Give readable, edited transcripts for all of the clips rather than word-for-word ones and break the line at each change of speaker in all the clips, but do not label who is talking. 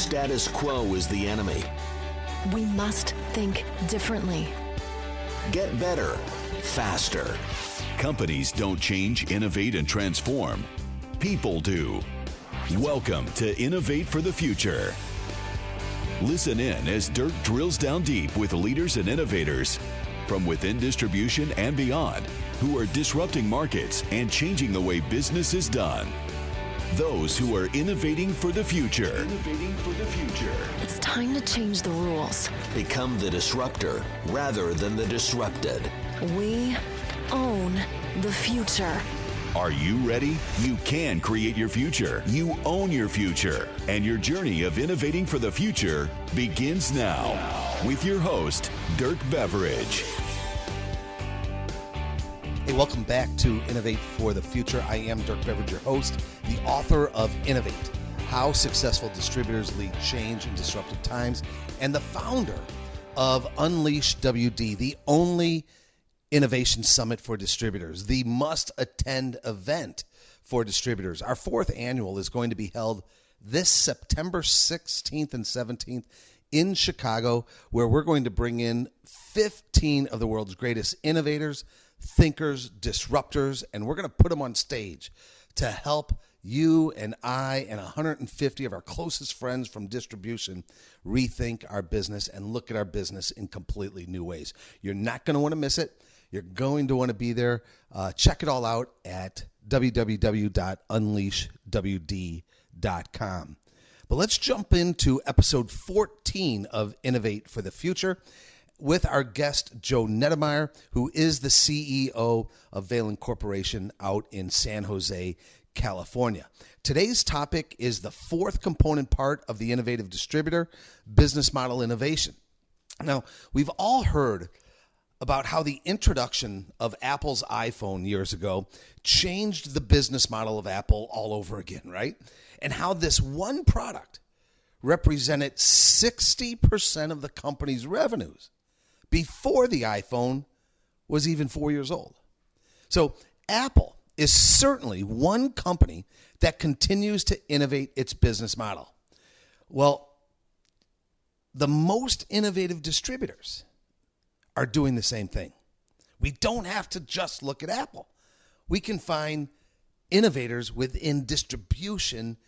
status quo is the enemy.
We must think differently.
Get better, faster.
Companies don't change, innovate, and transform. People do. Welcome to Innovate for the Future. Listen in as Dirk drills down deep with leaders and innovators from within distribution and beyond who are disrupting markets and changing the way business is done. Those who are innovating for the future. Innovating for the future.
It's time to change the rules.
Become the disruptor rather than the disrupted.
We own the future.
Are you ready? You can create your future. You own your future. And your journey of innovating for the future begins now. With your host, Dirk Beveridge.
Hey, welcome back to Innovate for the Future. I am Dirk Beveridge, your host, the author of Innovate, How Successful Distributors Lead Change in Disruptive Times, and the founder of Unleash WD, the only innovation summit for distributors, the must-attend event for distributors. Our fourth annual is going to be held this September 16th and 17th in Chicago, where we're going to bring in 15 of the world's greatest innovators, thinkers, disruptors, and we're going to put them on stage to help you and I and 150 of our closest friends from distribution rethink our business and look at our business in completely new ways. You're not going to want to miss it. You're going to want to be there. Check it all out at www.unleashwd.com. But let's jump into episode 14 of Innovate for the Future with our guest, Joe Nettemeyer, who is the CEO of Valin Corporation out in San Jose, California. Today's topic is the fourth component part of the innovative distributor, business model innovation. Now, we've all heard about how the introduction of Apple's iPhone years ago changed the business model of Apple all over again, right? And how this one product represented 60% of the company's revenues before the iPhone was even 4 years old. So Apple is certainly one company that continues to innovate its business model. Well, the most innovative distributors are doing the same thing. We don't have to just look at Apple. We can find innovators within distribution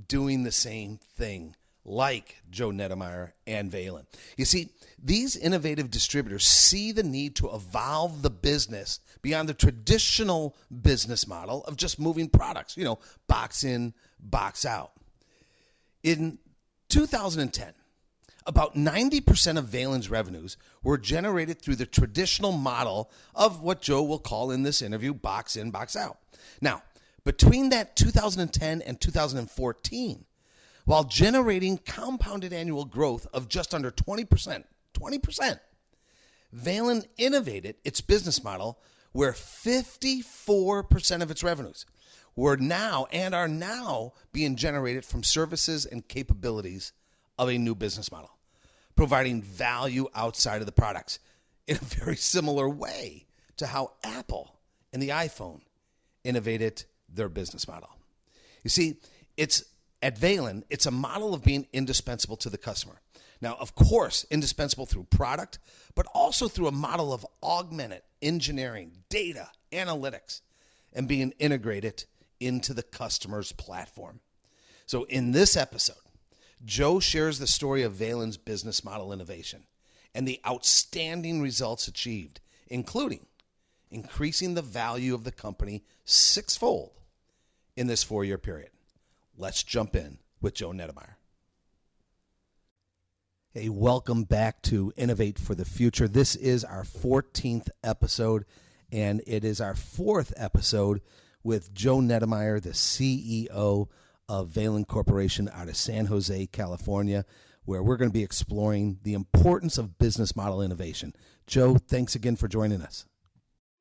doing the same thing, like Joe Nettemeyer and Valin. You see, these innovative distributors see the need to evolve the business beyond the traditional business model of just moving products, box in, box out. In 2010, about 90% of Valin's revenues were generated through the traditional model of what Joe will call in this interview, box in, box out. Now, between that 2010 and 2014, while generating compounded annual growth of just under 20%, Valin innovated its business model where 54% of its revenues are now being generated from services and capabilities of a new business model, providing value outside of the products in a very similar way to how Apple and the iPhone innovated their business model. You see, at Valin, it's a model of being indispensable to the customer. Now, of course, indispensable through product, but also through a model of augmented engineering, data, analytics, and being integrated into the customer's platform. So in this episode, Joe shares the story of Valin's business model innovation and the outstanding results achieved, including increasing the value of the company sixfold in this 4-year period. Let's jump in with Joe Nettemeyer. Hey, welcome back to Innovate for the Future. This is our 14th episode, and it is our fourth episode with Joe Nettemeyer, the CEO of Valin Corporation out of San Jose, California, where we're going to be exploring the importance of business model innovation. Joe, thanks again for joining us.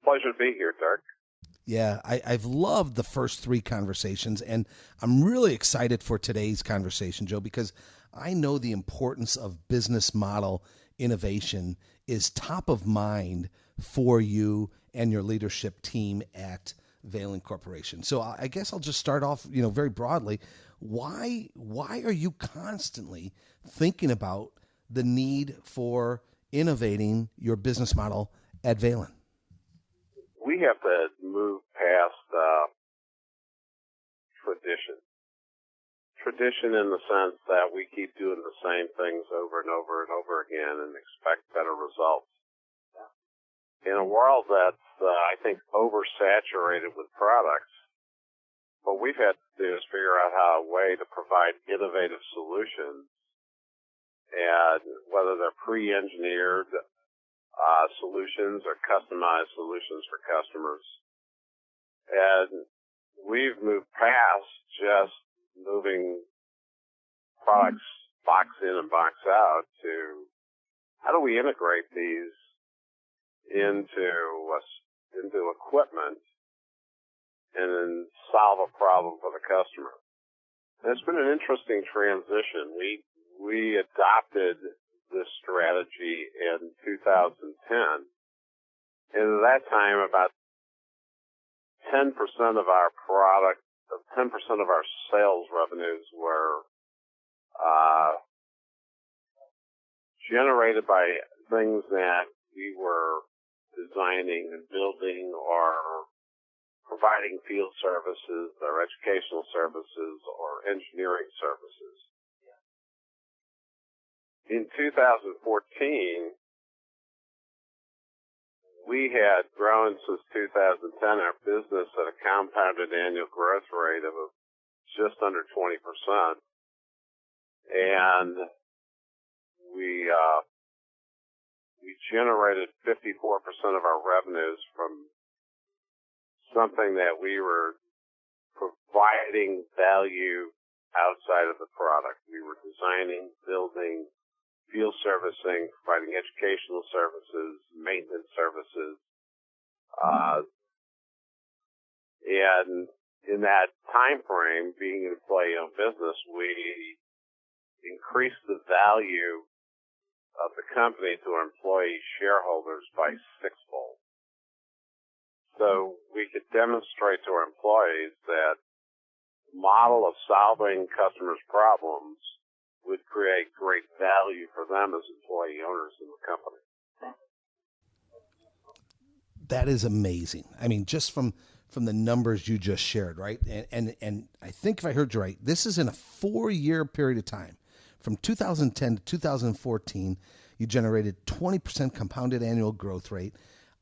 Pleasure to be here, Dirk.
Yeah, I've loved the first three conversations, and I'm really excited for today's conversation, Joe, because I know the importance of business model innovation is top of mind for you and your leadership team at Valin Corporation. So I guess I'll just start off, very broadly. Why are you constantly thinking about the need for innovating your business model at Valin?
We have to move past tradition. Tradition in the sense that we keep doing the same things over and over and over again and expect better results. In a world that's, I think, oversaturated with products, what we've had to do is figure out a way to provide innovative solutions, and whether they're pre-engineered solutions or customized solutions for customers. And we've moved past just moving products box in and box out to how do we integrate these into equipment and then solve a problem for the customer. And it's been an interesting transition. We adopted this strategy in 2010, and at that time about 10% of our 10% of our sales revenues were generated by things that we were designing and building or providing field services or educational services or engineering services. In 2014, we had grown since 2010 our business at a compounded annual growth rate of just under 20%. And we generated 54% of our revenues from something that we were providing value outside of the product. We were designing, building, field servicing, providing educational services, maintenance services. And in that time frame, being an employee-owned business, we increased the value of the company to our employee shareholders by sixfold. So we could demonstrate to our employees that the model of solving customers' problems would create great value for them as employee owners in the company.
That is amazing. I mean, just from the numbers you just shared, right? And I think if I heard you right, this is in a 4-year period of time. From 2010 to 2014, you generated 20% compounded annual growth rate.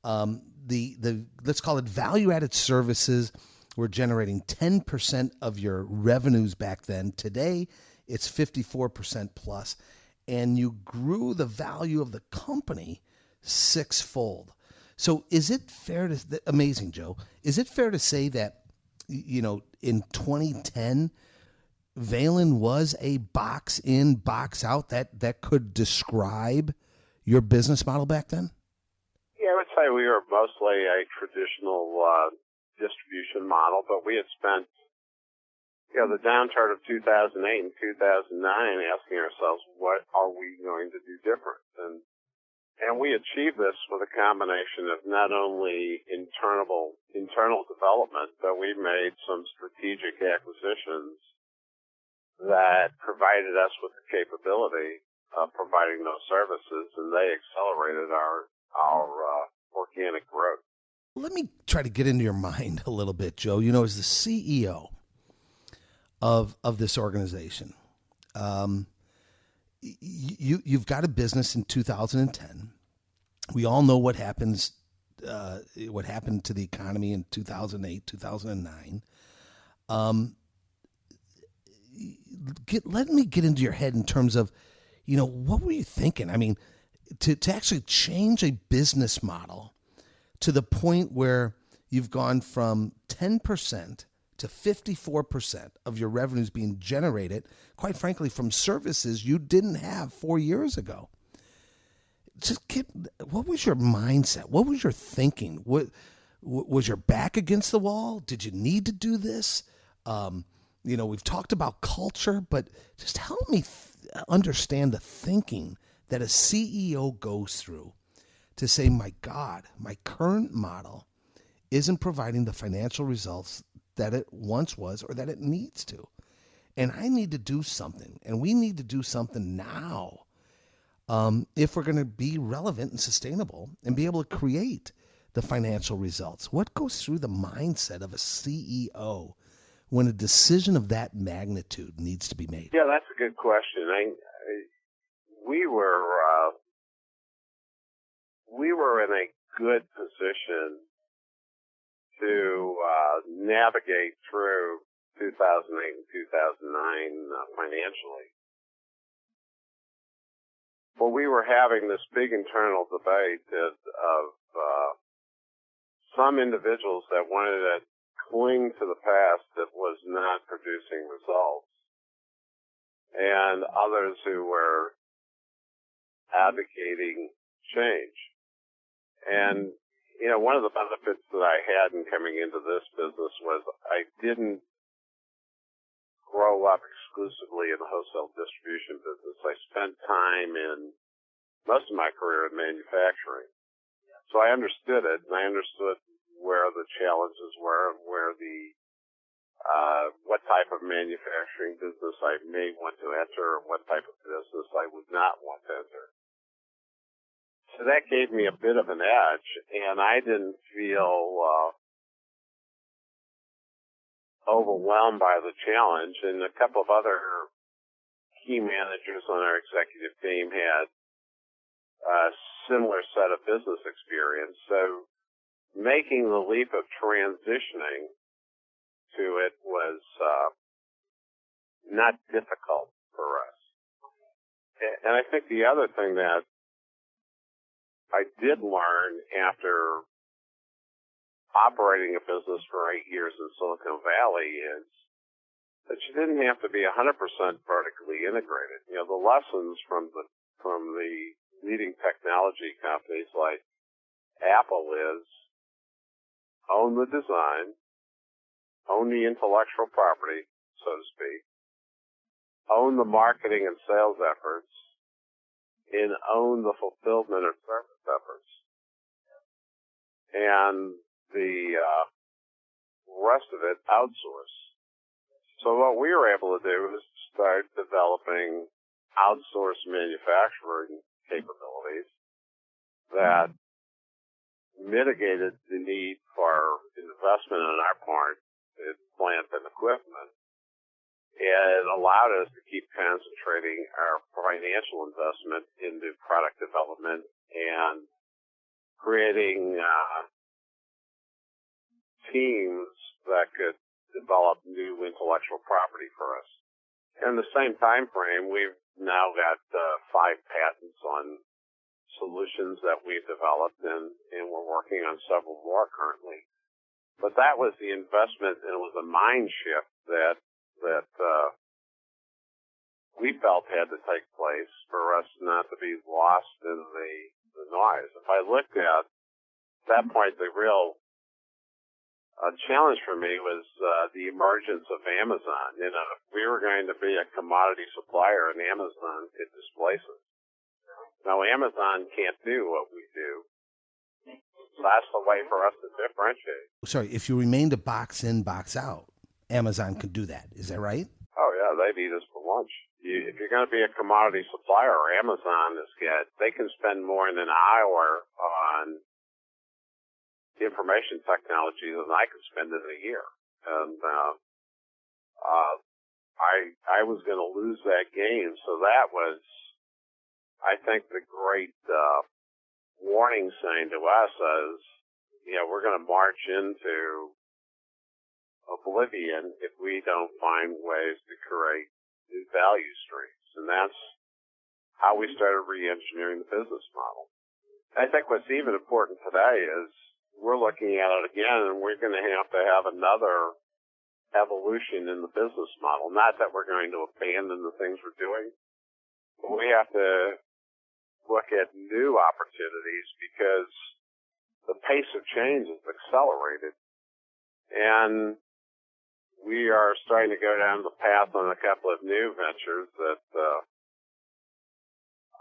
The let's call it value-added services were generating 10% of your revenues back then. Today, it's 54% plus, and you grew the value of the company sixfold. So is it fair to, amazing, Joe, is it fair to say that, you know, in 2010, Valin was a box in, box out that could describe your business model back then?
Yeah, I would say we were mostly a traditional distribution model, but we had spent, the downturn of 2008 and 2009 asking ourselves, what are we going to do different? And we achieved this with a combination of not only internal development, but we made some strategic acquisitions that provided us with the capability of providing those services, and they accelerated our organic growth.
Let me try to get into your mind a little bit, Joe. You know, as the CEO of this organization, you've got a business in 2010. We all know what happened to the economy in 2008, 2009. Let me get into your head in terms of, what were you thinking? I mean, to actually change a business model to the point where you've gone from 10% to 54% of your revenues being generated, quite frankly, from services you didn't have 4 years ago. What was your mindset? What was your thinking? What was your back against the wall? Did you need to do this? We've talked about culture, but just help me understand the thinking that a CEO goes through to say, my God, my current model isn't providing the financial results that it once was or that it needs to. and I need to do something, and we need to do something now if we're going to be relevant and sustainable and be able to create the financial results. What goes through the mindset of a CEO when a decision of that magnitude needs to be made?
Yeah, that's a good question. We were in a good position to navigate through 2008 and 2009 financially. But we were having this big internal debate of some individuals that wanted to cling to the past that was not producing results, and others who were advocating change. And, you know, one of the benefits that I had in coming into this business was I didn't grow up exclusively in the wholesale distribution business. I spent time in most of my career in manufacturing. So I understood it, and I understood where the challenges were and where what type of manufacturing business I may want to enter, or what type of business I would not want to enter. So that gave me a bit of an edge, and I didn't feel overwhelmed by the challenge. And a couple of other key managers on our executive team had a similar set of business experience. So making the leap of transitioning to it was not difficult for us. And I think the other thing that I did learn after operating a business for 8 years in Silicon Valley is that you didn't have to be 100% vertically integrated. You know, the lessons from the leading technology companies like Apple is own the design, own the intellectual property, so to speak, own the marketing and sales efforts, and own the fulfillment of service efforts. And the rest of it outsource. So what we were able to do is start developing outsourced manufacturing capabilities that mitigated the need for investment on our part in plant and equipment. It allowed us to keep concentrating our financial investment into product development and creating teams that could develop new intellectual property for us. In the same time frame, we've now got 5 patents on solutions that we've developed, and we're working on several more currently. But that was the investment, and it was a mind shift that we felt had to take place for us not to be lost in the noise. If I looked at that point, the real challenge for me was the emergence of Amazon. You know, if we were going to be a commodity supplier, and Amazon could displace us. Now, Amazon can't do what we do. So that's the way for us to differentiate.
Sorry, if you remained a box in, box out, Amazon could do that. Is that right?
Oh, yeah, they'd eat us for lunch. If you're going to be a commodity supplier, Amazon is good. They can spend more than an hour on information technology than I could spend in a year. And I was going to lose that game. So that was, I think, the great warning sign to us as, you know, we're going to march into oblivion if we don't find ways to create new value streams. And that's how we started re-engineering the business model. I think what's even important today is we're looking at it again, and we're going to have another evolution in the business model. Not that we're going to abandon the things we're doing, but we have to look at new opportunities because the pace of change is accelerated. And we are starting to go down the path on a couple of new ventures that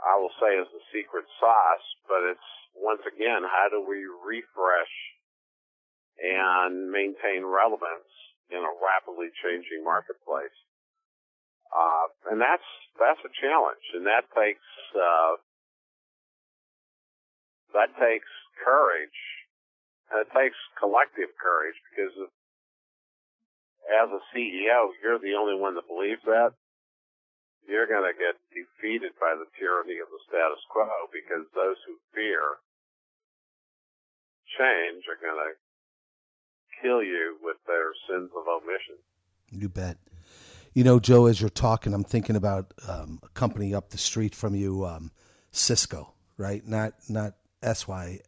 I will say is the secret sauce, but it's, once again, how do we refresh and maintain relevance in a rapidly changing marketplace? And that's a challenge, and that takes courage, and it takes collective courage, because as a CEO, you're the only one that believes that. You're going to get defeated by the tyranny of the status quo, because those who fear change are going to kill you with their sins of omission. You
bet. You know, Joe, as you're talking, I'm thinking about a company up the street from you, Cisco, right? Not SYCO,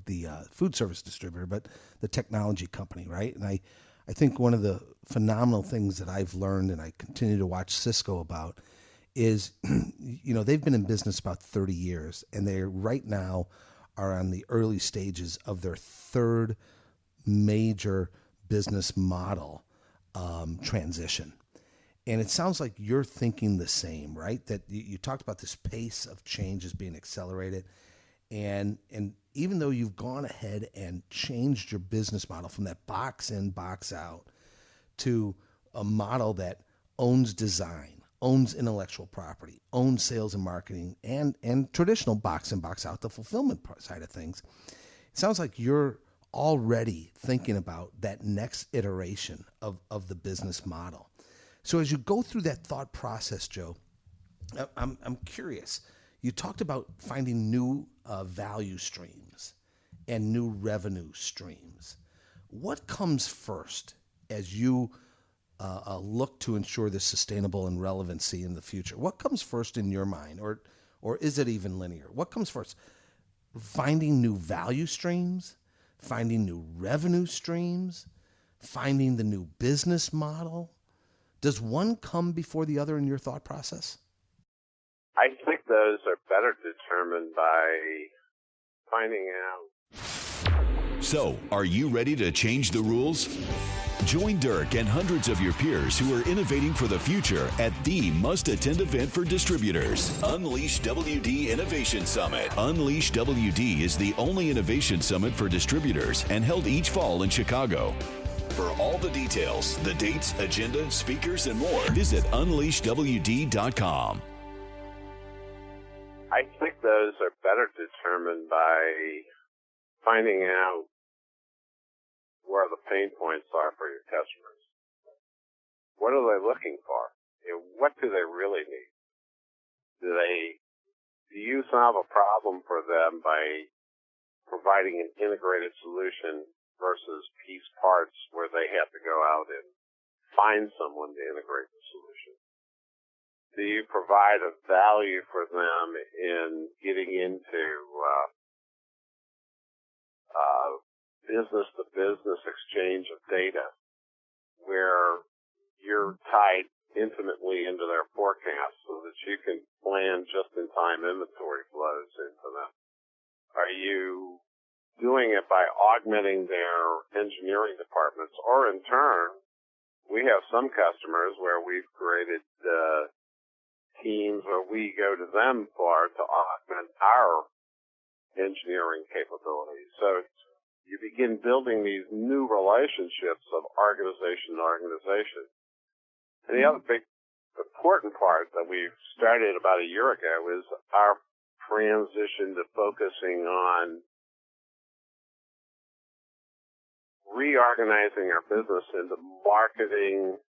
the food service distributor, but the technology company, right? And I think one of the phenomenal things that I've learned, and I continue to watch Cisco about, is, you know, they've been in business about 30 years, and they right now are on the early stages of their third major business model transition. And it sounds like you're thinking the same, right? That you talked about this pace of change is being accelerated. And even though you've gone ahead and changed your business model from that box in, box out to a model that owns design, owns intellectual property, owns sales and marketing, and traditional box in, box out, the fulfillment side of things, it sounds like you're already thinking about that next iteration of the business model. So as you go through that thought process, Joe, I'm curious. You talked about finding new value streams and new revenue streams. What comes first as you look to ensure the sustainable and relevancy in the future? What comes first in your mind, or is it even linear? What comes first? Finding new value streams, finding new revenue streams, finding the new business model? Does one come before the other in your thought process?
I think those are better determined by finding out.
So, are you ready to change the rules? Join Dirk and hundreds of your peers who are innovating for the future at the must-attend event for distributors, Unleash WD Innovation Summit. Unleash WD is the only innovation summit for distributors and held each fall in Chicago. For all the details, the dates, agenda, speakers, and more, visit unleashwd.com.
I think those are better determined by finding out where the pain points are for your customers. What are they looking for? What do they really need? Do you solve a problem for them by providing an integrated solution versus piece parts where they have to go out and find someone to integrate the solution? Do you provide a value for them in getting into business-to-business exchange of data where you're tied intimately into their forecast so that you can plan just-in-time inventory flows into them? Are you doing it by augmenting their engineering departments? Or in turn, we have some customers where we've created teams where we go to them to augment our engineering capabilities. So you begin building these new relationships of organization to organization. And the other big important part that we've started about a year ago is our transition to focusing on reorganizing our business into marketing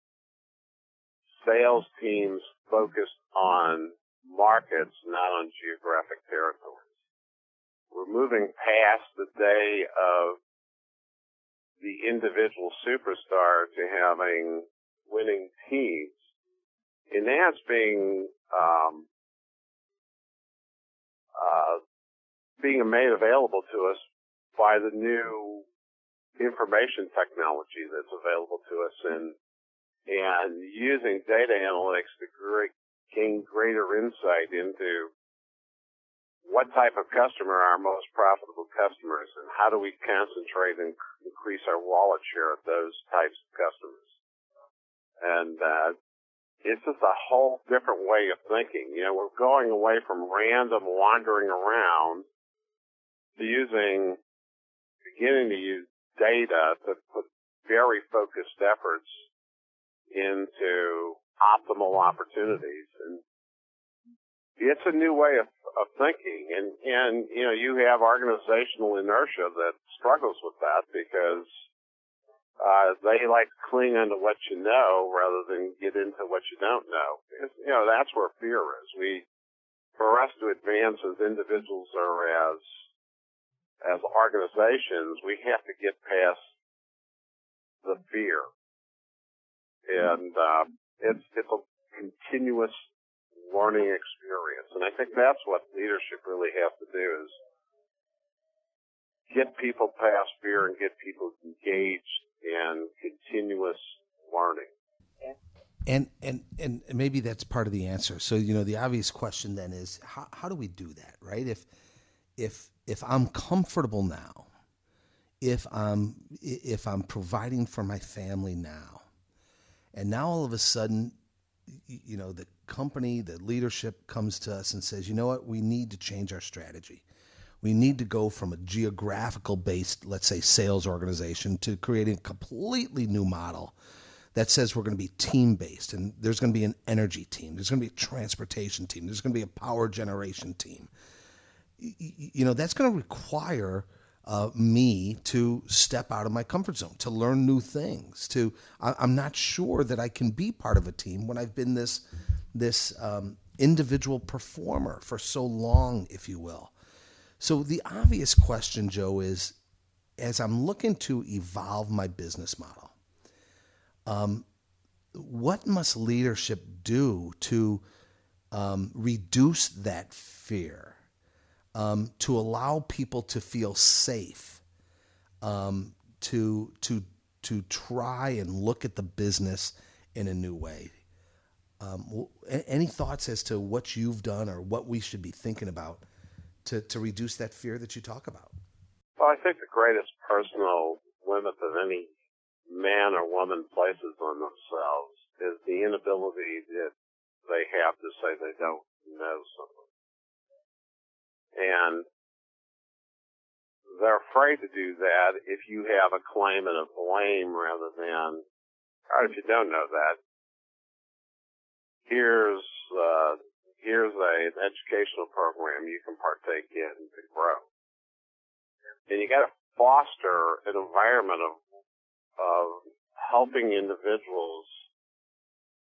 sales teams focused on markets, not on geographic territories. We're moving past the day of the individual superstar to having winning teams. And that's being made available to us by the new information technology that's available to us, and using data analytics to gain greater insight into what type of customer are our most profitable customers, and how do we concentrate and increase our wallet share of those types of customers. And it's just a whole different way of thinking. You know, we're going away from random wandering around to beginning to use data to put very focused efforts into optimal opportunities. And it's a new way of thinking. And, you know, you have organizational inertia that struggles with that because they like to cling onto what you know rather than get into what you don't know. Because, you know, that's where fear is. For us to advance as individuals or as organizations, we have to get past the fear. And it's a continuous learning experience. And I think that's what leadership really has to do, is get people past fear and get people engaged in continuous learning.
And maybe that's part of the answer. So, you know, the obvious question then is, how do we do that, right? If I'm comfortable now, if I'm providing for my family now, and now all of a sudden, you know, the company, the leadership comes to us and says, you know what, we need to change our strategy. We need to go from a geographical based, let's say, sales organization to creating a completely new model that says we're going to be team-based, and there's going to be an energy team, there's going to be a transportation team, there's going to be a power generation team. You know, that's going to require me to step out of my comfort zone, to learn new things. I'm not sure that I can be part of a team when I've been this individual performer for so long, if you will. So the obvious question, Joe, is, as I'm looking to evolve my business model, what must leadership do to reduce that fear, to allow people to feel safe, to try and look at the business in a new way? Any thoughts as to what you've done or what we should be thinking about to reduce that fear that you talk about?
Well, I think the greatest personal limit that any man or woman places on themselves is the inability that they have to say they don't know something. And they're afraid to do that if you have a claim and a blame rather than, all right, if you don't know that, here's an educational program you can partake in to grow. And you got to foster an environment of helping individuals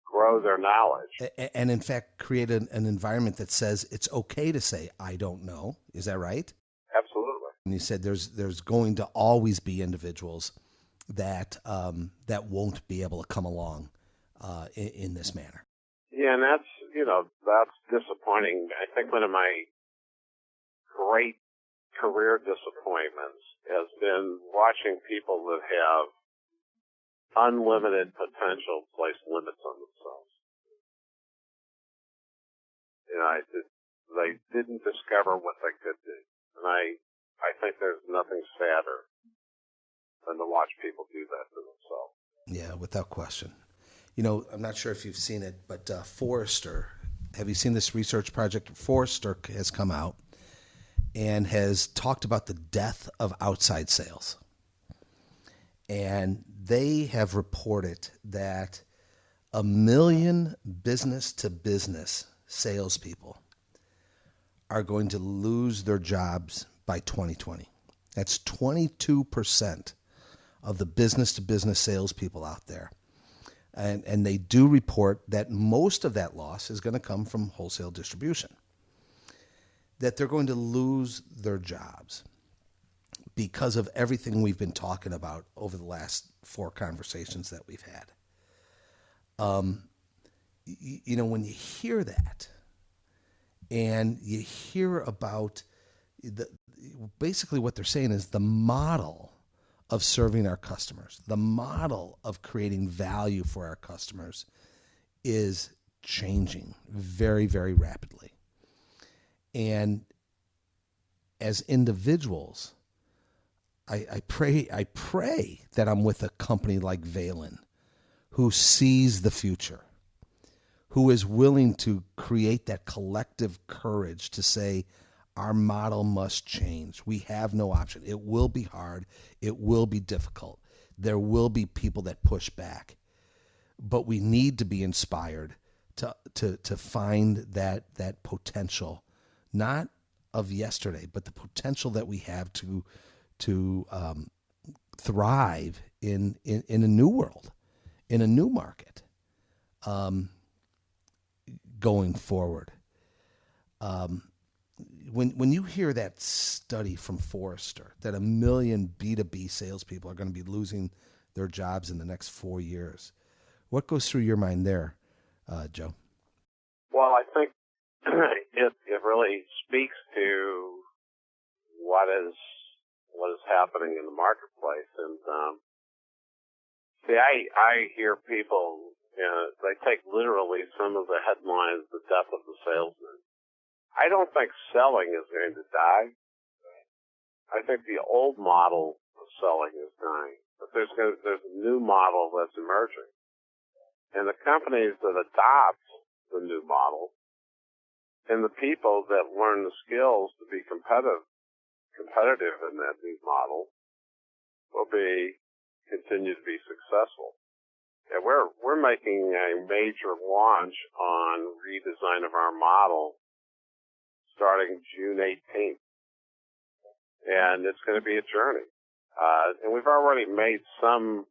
grow their knowledge.
And in fact, create an environment that says it's okay to say, I don't know. Is that right?
Absolutely.
And you said there's going to always be individuals that won't be able to come along in this manner.
Yeah, and that's disappointing. I think one of my great career disappointments has been watching people that have unlimited potential place limits on themselves. You know, they didn't discover what they could do. And I think there's nothing sadder than to watch people do that to themselves.
Yeah, without question. You know, I'm not sure if you've seen it, but Forrester, have you seen this research project? Forrester has come out and has talked about the death of outside sales. And they have reported that 1 million business-to-business salespeople are going to lose their jobs by 2020. That's 22% of the business-to-business salespeople out there. And they do report that most of that loss is going to come from wholesale distribution, that they're going to lose their jobs because of everything we've been talking about over the last 4 conversations that we've had. You know, when you hear that and you hear about basically what they're saying is the model of serving our customers, the model of creating value for our customers is changing very, very rapidly. And as individuals, I pray that I'm with a company like Valin, who sees the future, who is willing to create that collective courage to say, our model must change. We have no option. It will be hard. It will be difficult. There will be people that push back. but we need to be inspired to find that potential, not of yesterday, but the potential that we have to thrive in a new world, in a new market, going forward. When you hear that study from Forrester that 1 million B2B salespeople are going to be losing their jobs in the next 4 years, what goes through your mind there, Joe?
Well, I think it really speaks to what is happening in the marketplace. And see, I hear people, they take literally some of the headlines, the death of the salesman. I don't think selling is going to die. I think the old model of selling is dying, but there's a new model that's emerging. And the companies that adopt the new model and the people that learn the skills to be competitive in that new model will continue to be successful. And we're making a major launch on redesign of our model starting June 18th. And it's going to be a journey. And we've already made some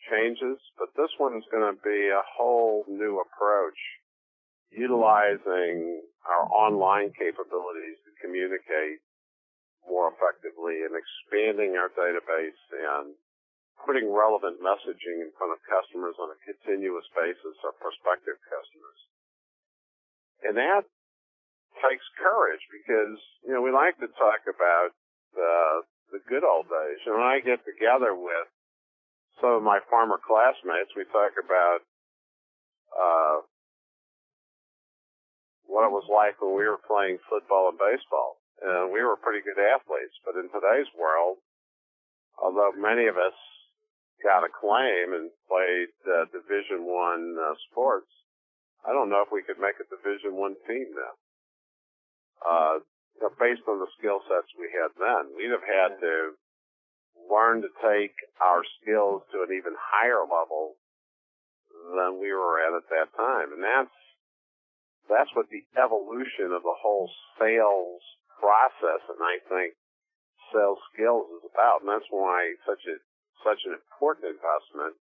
changes, but this one's going to be a whole new approach, utilizing our online capabilities to communicate more effectively and expanding our database and putting relevant messaging in front of customers on a continuous basis, or prospective customers. And that takes courage because, we like to talk about the good old days. When I get together with some of my former classmates, we talk about what it was like when we were playing football and baseball. And we were pretty good athletes, but in today's world, although many of us got acclaim and played Division I sports, I don't know if we could make a Division I team now. Based on the skill sets we had then, we'd have had to learn to take our skills to an even higher level than we were at that time. And that's what the evolution of the whole sales process, and I think sales skills, is about. And that's why such an important investment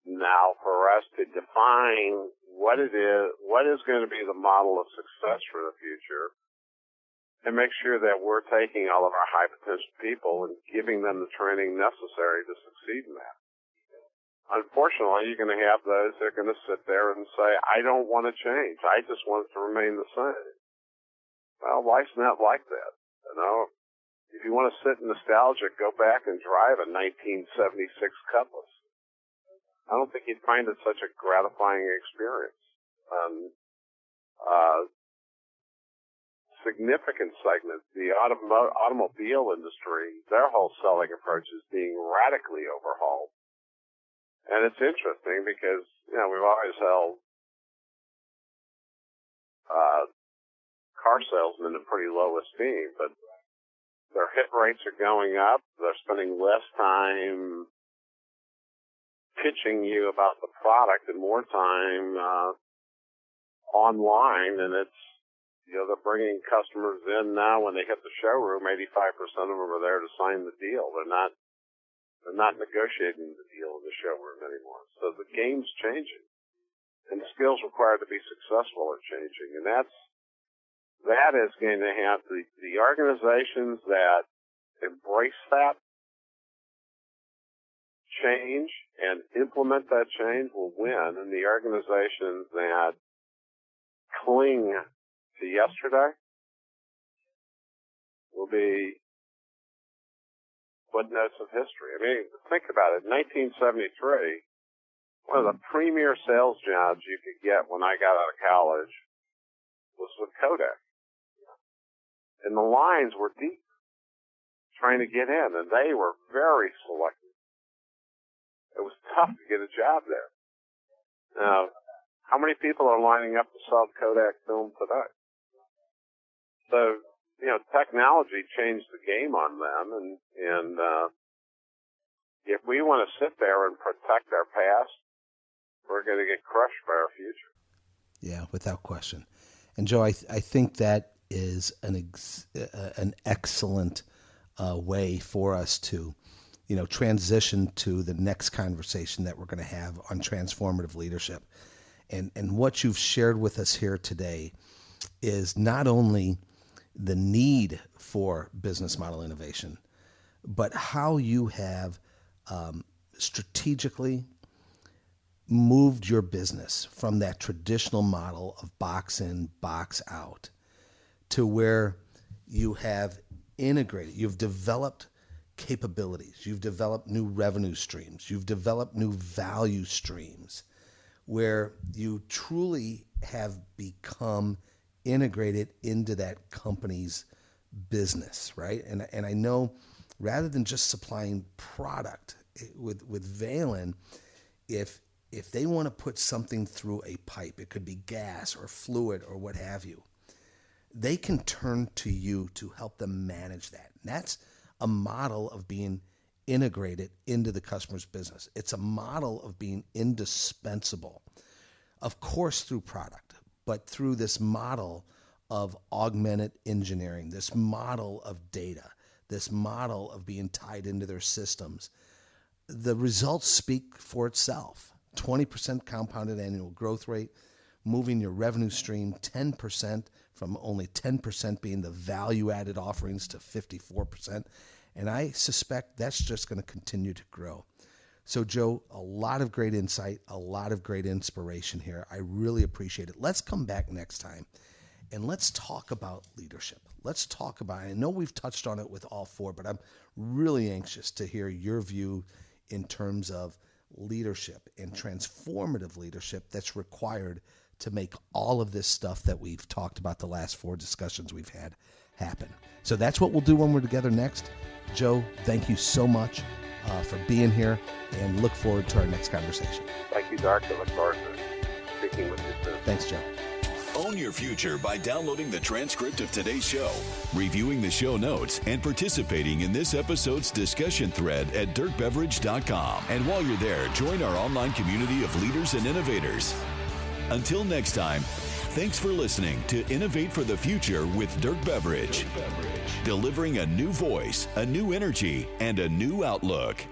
now for us to define what is going to be the model of success for the future, and make sure that we're taking all of our high potential people and giving them the training necessary to succeed in that. Unfortunately, you're going to have those that are going to sit there and say, I don't want to change. I just want it to remain the same. Well, life's not like that. If you want to sit nostalgic, go back and drive a 1976 Cutlass. I don't think you'd find it such a gratifying experience. Significant segments, the automobile industry, their whole selling approach is being radically overhauled. And it's interesting because, we've always held car salesmen in pretty low esteem, but their hit rates are going up. They're spending less time pitching you about the product and more time online, and it's, they're bringing customers in now. When they hit the showroom, 85% of them are there to sign the deal. They're not negotiating the deal in the showroom anymore. So the game's changing, and the skills required to be successful are changing. And that is going to have the organizations that embrace that change and implement that change will win, and the organizations that cling to yesterday will be footnotes of history. I mean, think about it. In 1973, one of the premier sales jobs you could get when I got out of college was with Kodak. And the lines were deep trying to get in, and they were very selective. It was tough to get a job there. Now, how many people are lining up to sell Kodak film today? So, technology changed the game on them, and if we want to sit there and protect our past we're going to get crushed by our future.
Yeah, without question. And Joe, I think that is an excellent way for us to, transition to the next conversation that we're going to have on transformative leadership. And what you've shared with us here today is not only the need for business model innovation, but how you have strategically moved your business from that traditional model of box in, box out to where you have integrated, you've developed capabilities, you've developed new revenue streams, you've developed new value streams where you truly have become integrated into that company's business, right? And I know rather than just supplying product with Valin, if they want to put something through a pipe, it could be gas or fluid or what have you, they can turn to you to help them manage that. And that's a model of being integrated into the customer's business. It's a model of being indispensable, of course, through product, but through this model of augmented engineering, this model of data, this model of being tied into their systems. The results speak for itself. 20% compounded annual growth rate, moving your revenue stream 10% from only 10% being the value-added offerings to 54%. And I suspect that's just going to continue to grow. So, Joe, a lot of great insight, a lot of great inspiration here. I really appreciate it. Let's come back next time and let's talk about leadership. Let's talk about, I know we've touched on it with all four, but I'm really anxious to hear your view in terms of leadership and transformative leadership that's required to make all of this stuff that we've talked about the last four discussions we've had happen. So that's what we'll do when we're together next. Joe, thank you so much for being here, and look forward to our next conversation.
Thank you, Dark. I look forward to speaking with you soon.
Thanks, Joe.
Own your future by downloading the transcript of today's show, reviewing the show notes, and participating in this episode's discussion thread at dirkbeverage.com. And while you're there, join our online community of leaders and innovators. Until next time, thanks for listening to Innovate for the Future with Dirk Beverage. Delivering a new voice, a new energy, and a new outlook.